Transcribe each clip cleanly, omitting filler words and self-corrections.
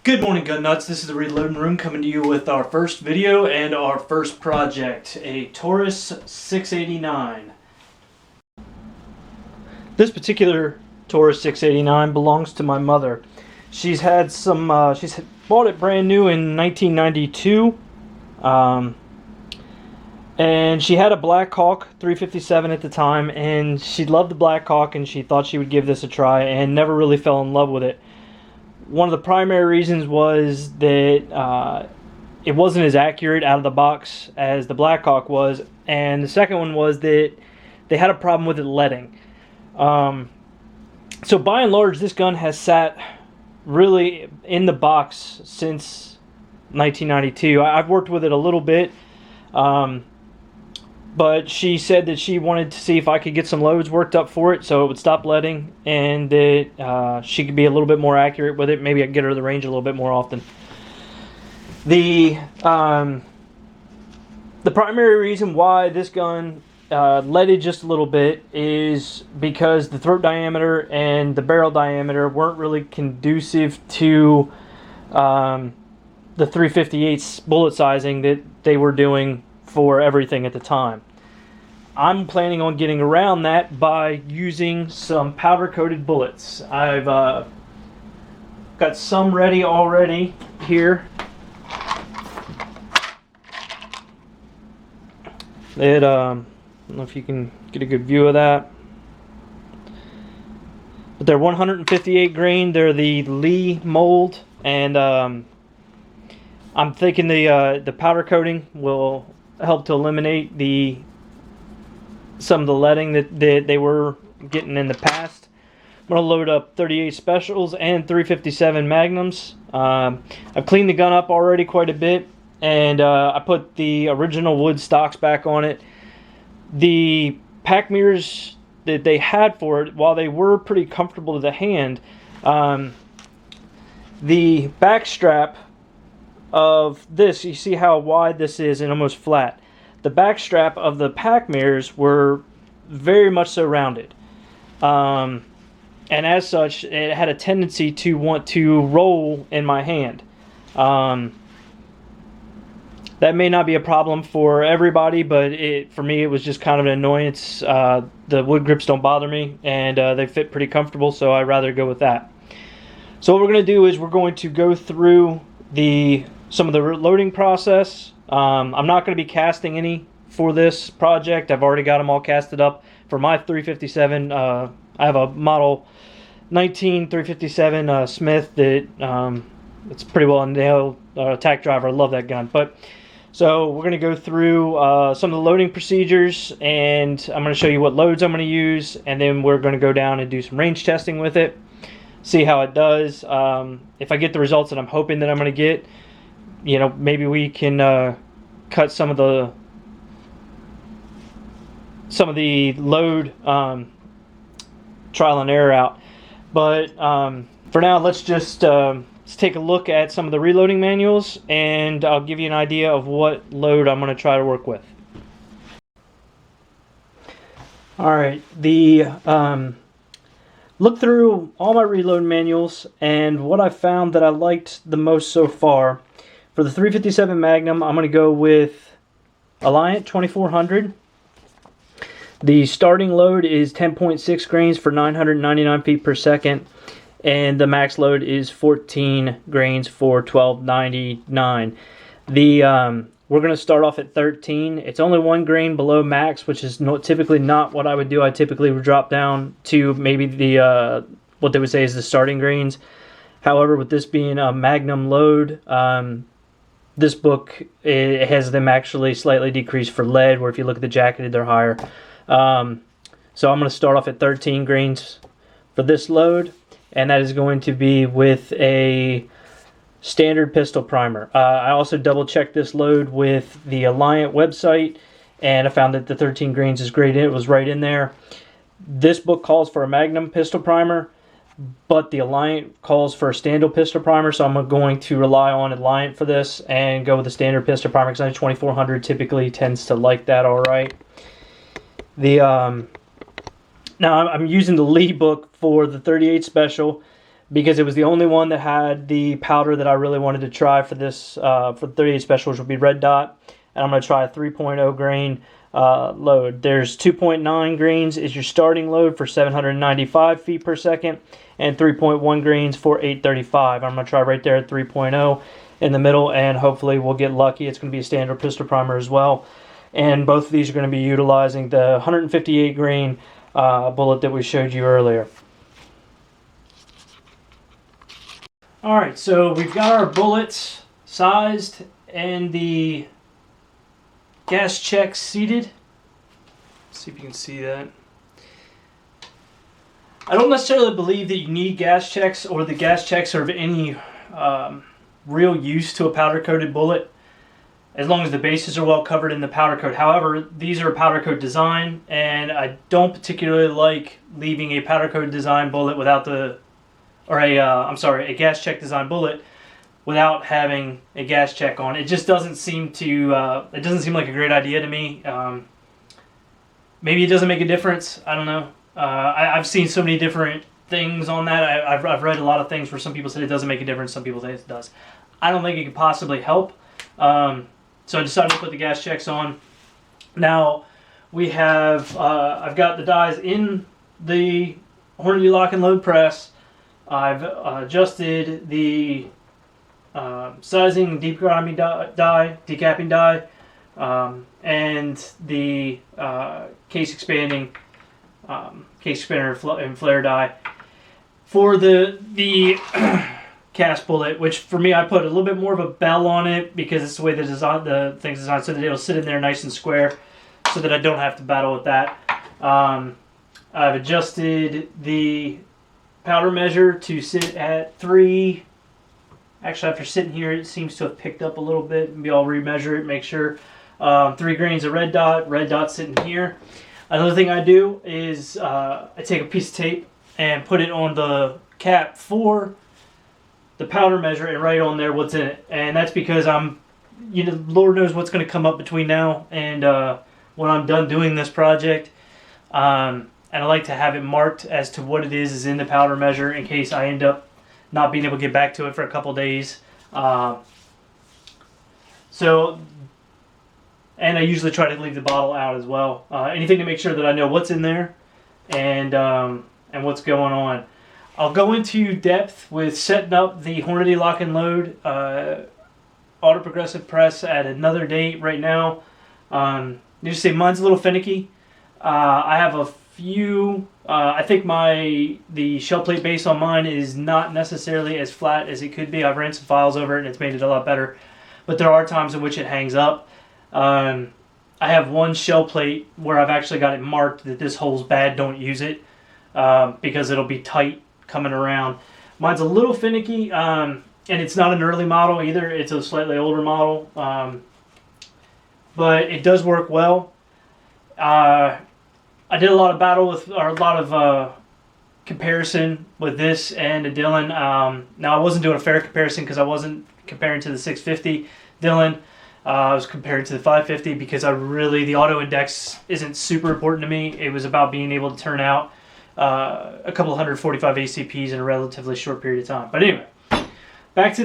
Good morning, gun nuts. This is the Reloading Room coming to you with our first video and our first project, a Taurus 689. This particular Taurus 689 belongs to my mother. She's had some, she's bought it brand new in 1992. And she had a Black Hawk 357 at the time, and she loved the Black Hawk and she thought she would give this a try and never really fell in love with it. One of the primary reasons was that it wasn't as accurate out of the box as the Black Hawk was, and the second one was that they had a problem with it leading. So by and large, this gun has sat really in the box since 1992. I've worked with it a little bit, but she said that she wanted to see if I could get some loads worked up for it so it would stop leading, and that she could be a little bit more accurate with it. Maybe I could get her to the range a little bit more often. The primary reason why this gun leaded just a little bit is because the throat diameter and the barrel diameter weren't really conducive to the 358's bullet sizing that they were doing for everything at the time. I'm planning on getting around that by using some powder coated bullets. I've got some ready already here. I don't know if you can get a good view of that, but they're 158 grain. They're the Lee mold, and I'm thinking the powder coating will help to eliminate some of the leading that they were getting in the past. I'm going to load up 38 specials and 357 magnums. I've cleaned the gun up already quite a bit, and I put the original wood stocks back on it. The pack mirrors that they had for it, while they were pretty comfortable to the hand, the back strap of this, you see how wide this is and almost flat. The back strap of the pack mirrors were very much so rounded, and as such it had a tendency to want to roll in my hand. That may not be a problem for everybody, but for me it was just kind of an annoyance. The wood grips don't bother me, and they fit pretty comfortable, so I'd rather go with that. So what we're going to do is we're going to go through some of the loading process. I'm not going to be casting any for this project. I've already got them all casted up for my 357. I have a model 19 357 Smith that it's pretty well nailed. Attack driver, I love that gun. But so we're going to go through some of the loading procedures, and I'm going to show you what loads I'm going to use, and then we're going to go down and do some range testing with it, see how it does. If I get the results that I'm hoping that I'm going to get, maybe we can cut some of the load trial and error out. But for now, let's just let's take a look at some of the reloading manuals, and I'll give you an idea of what load I'm going to try to work with. Alright, look through all my reload manuals, and what I found that I liked the most so far. For the 357 Magnum, I'm going to go with Alliant 2400. The starting load is 10.6 grains for 999 feet per second, and the max load is 14 grains for 1299. We're going to start off at 13. It's only 1 grain below max, which is typically not what I would do. I typically would drop down to maybe what they would say is the starting grains. However, with this being a Magnum load, this book, it has them actually slightly decreased for lead, where if you look at the jacketed, they're higher. So I'm going to start off at 13 grains for this load, and that is going to be with a standard pistol primer. I also double checked this load with the Alliant website, and I found that the 13 grains is great. It was right in there. This book calls for a Magnum pistol primer, but the Alliant calls for a standard pistol primer, so I'm going to rely on Alliant for this and go with the standard pistol primer, because I know 2400 typically tends to like that alright. Now I'm using the Lee book for the 38 special, because it was the only one that had the powder that I really wanted to try for this for 38 special, which would be red dot. And I'm going to try a 3.0 grain load. There's 2.9 grains is your starting load for 795 feet per second, and 3.1 grains for 835. I'm going to try right there at 3.0 in the middle, and hopefully we'll get lucky. It's going to be a standard pistol primer as well. And both of these are going to be utilizing the 158 grain bullet that we showed you earlier. Alright, so we've got our bullets sized and the gas checks seated. Let's see if you can see that. I don't necessarily believe that you need gas checks, or the gas checks are of any real use to a powder coated bullet, as long as the bases are well covered in the powder coat. However, these are a powder coat design, and I don't particularly like leaving a powder coat design bullet without the, or a gas check design bullet without having a gas check on. It just doesn't seem to, it doesn't seem like a great idea to me. Maybe it doesn't make a difference. I don't know. I've seen so many different things on that. I've read a lot of things where some people said it doesn't make a difference, some people say it does. I don't think it could possibly help. So I decided to put the gas checks on. Now we have, I've got the dies in the Hornady lock and load press. I've adjusted the sizing, decapping die, and the case expanding, case expander and flare die. For the cast bullet, which for me I put a little bit more of a bell on it because it's the way the thing's designed, so that it'll sit in there nice and square, so that I don't have to battle with that. I've adjusted the powder measure to sit at 3. Actually, after sitting here, it seems to have picked up a little bit. Maybe I'll remeasure it, make sure. 3 grains of red dot sitting here. Another thing I do is I take a piece of tape and put it on the cap for the powder measure and write on there what's in it. And that's because Lord knows what's going to come up between now and when I'm done doing this project. And I like to have it marked as to what it is in the powder measure in case I end up not being able to get back to it for a couple days. And I usually try to leave the bottle out as well. Anything to make sure that I know what's in there and what's going on. I'll go into depth with setting up the Hornady lock and load auto progressive press at another date. Right now, just say mine's a little finicky. I have a few. I think the shell plate base on mine is not necessarily as flat as it could be. I've ran some files over it and it's made it a lot better, but there are times in which it hangs up. I have one shell plate where I've actually got it marked that this hole's bad, don't use it, because it'll be tight coming around. Mine's a little finicky, and it's not an early model either. It's a slightly older model, but it does work well. I did a lot of comparison with this and a Dillon. Now I wasn't doing a fair comparison because I wasn't comparing to the 650 Dillon. I was comparing to the 550 because the auto index isn't super important to me. It was about being able to turn out a couple 145 ACPs in a relatively short period of time. But anyway, back to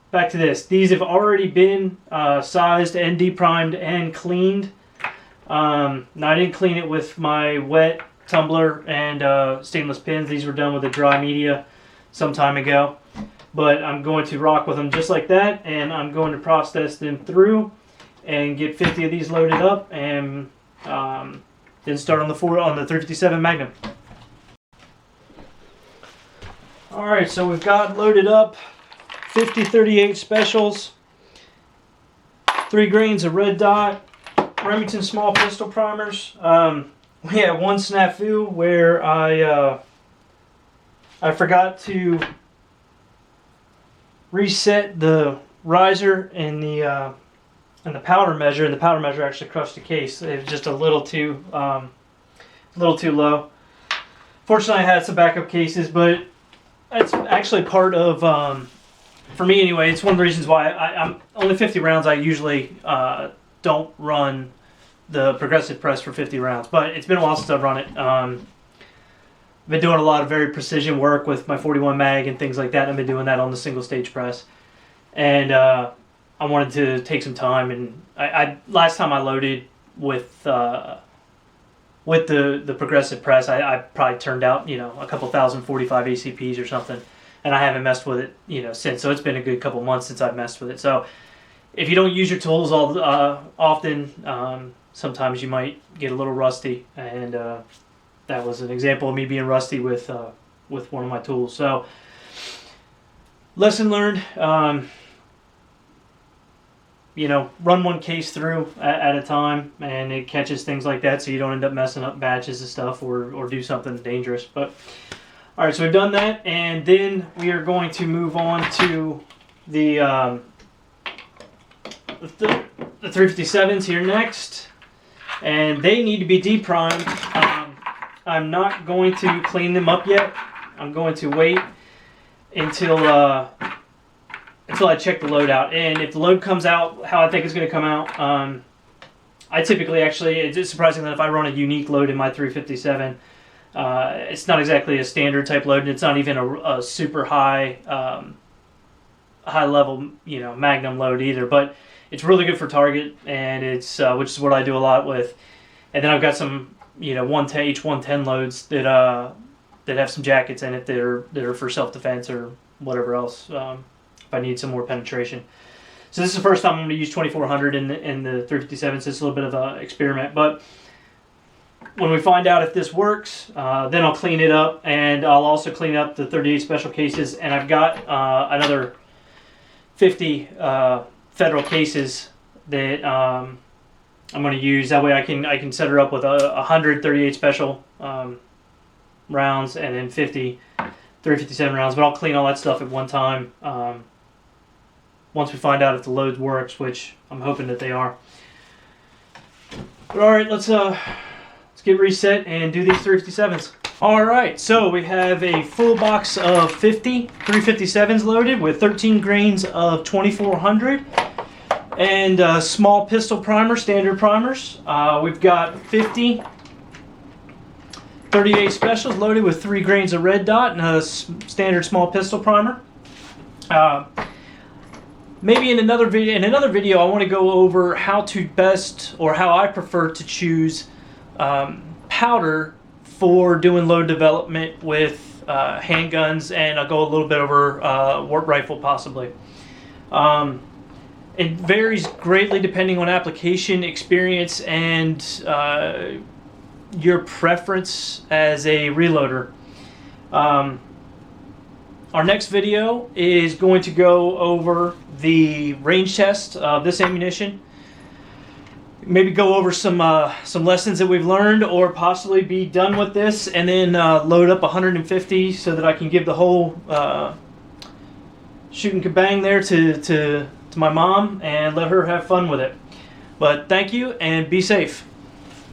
this. These have already been sized and deprimed and cleaned. Now I didn't clean it with my wet tumbler and stainless pins. These were done with a dry media some time ago. But I'm going to rock with them just like that, and I'm going to process them through and get 50 of these loaded up, and then start on the 357 Magnum. All right, so we've got loaded up 50 38 specials, 3 grains of red dot, Remington small pistol primers. We had one snafu where I forgot to reset the riser in the powder measure, and the powder measure actually crushed the case. It was just a little too low. Fortunately, I had some backup cases, but it's actually part of, for me anyway, it's one of the reasons why I'm only 50 rounds. I usually don't run the progressive press for 50 rounds, but it's been a while since I've run it. I've been doing a lot of very precision work with my 41 mag and things like that. I've been doing that on the single stage press, and I wanted to take some time. And I last time I loaded with the progressive press, I probably turned out, you know, a couple thousand 45 ACPs or something, and I haven't messed with it, you know, since. So it's been a good couple months since I've messed with it. So if you don't use your tools all often, sometimes you might get a little rusty, and that was an example of me being rusty with one of my tools. So lesson learned. You know, run one case through at a time, and it catches things like that, so you don't end up messing up batches of stuff or do something dangerous. But all right, so we've done that, and then we are going to move on to the 357s here next, and they need to be deprimed. I'm not going to clean them up yet. I'm going to wait until I check the load out, and if the load comes out how I think it's going to come out, I typically actually, it's surprising that if I run a unique load in my 357, it's not exactly a standard type load, and it's not even a super high level, you know, magnum load either, but it's really good for target, and it's which is what I do a lot with. And then I've got some, you know, H110 loads that have some jackets in it that are for self-defense or whatever else, if I need some more penetration. So this is the first time I'm going to use 2400 in the 357, so it's a little bit of an experiment. But when we find out if this works, then I'll clean it up, and I'll also clean up the 38 special cases. And I've got another 50 federal cases that I'm going to use. That way I can set her up with 100 38 special rounds, and then 50 357 rounds. But I'll clean all that stuff at one time. Once we find out if the load works, which I'm hoping that they are. But all right, let's get reset and do these 357s. All right, so we have a full box of 50 357s loaded with 13 grains of 2400 and a small pistol primer, standard primers. We've got 50 38 specials loaded with 3 grains of red dot and a standard small pistol primer. Maybe in another video, I want to go over how to best, or how I prefer to choose powder for doing load development with handguns, and I'll go a little bit over warp rifle possibly. It varies greatly depending on application, experience, and your preference as a reloader. Our next video is going to go over the range test of this ammunition. Maybe go over some lessons that we've learned, or possibly be done with this and then load up 150 so that I can give the whole shooting kabang there to my mom and let her have fun with it. But thank you, and be safe.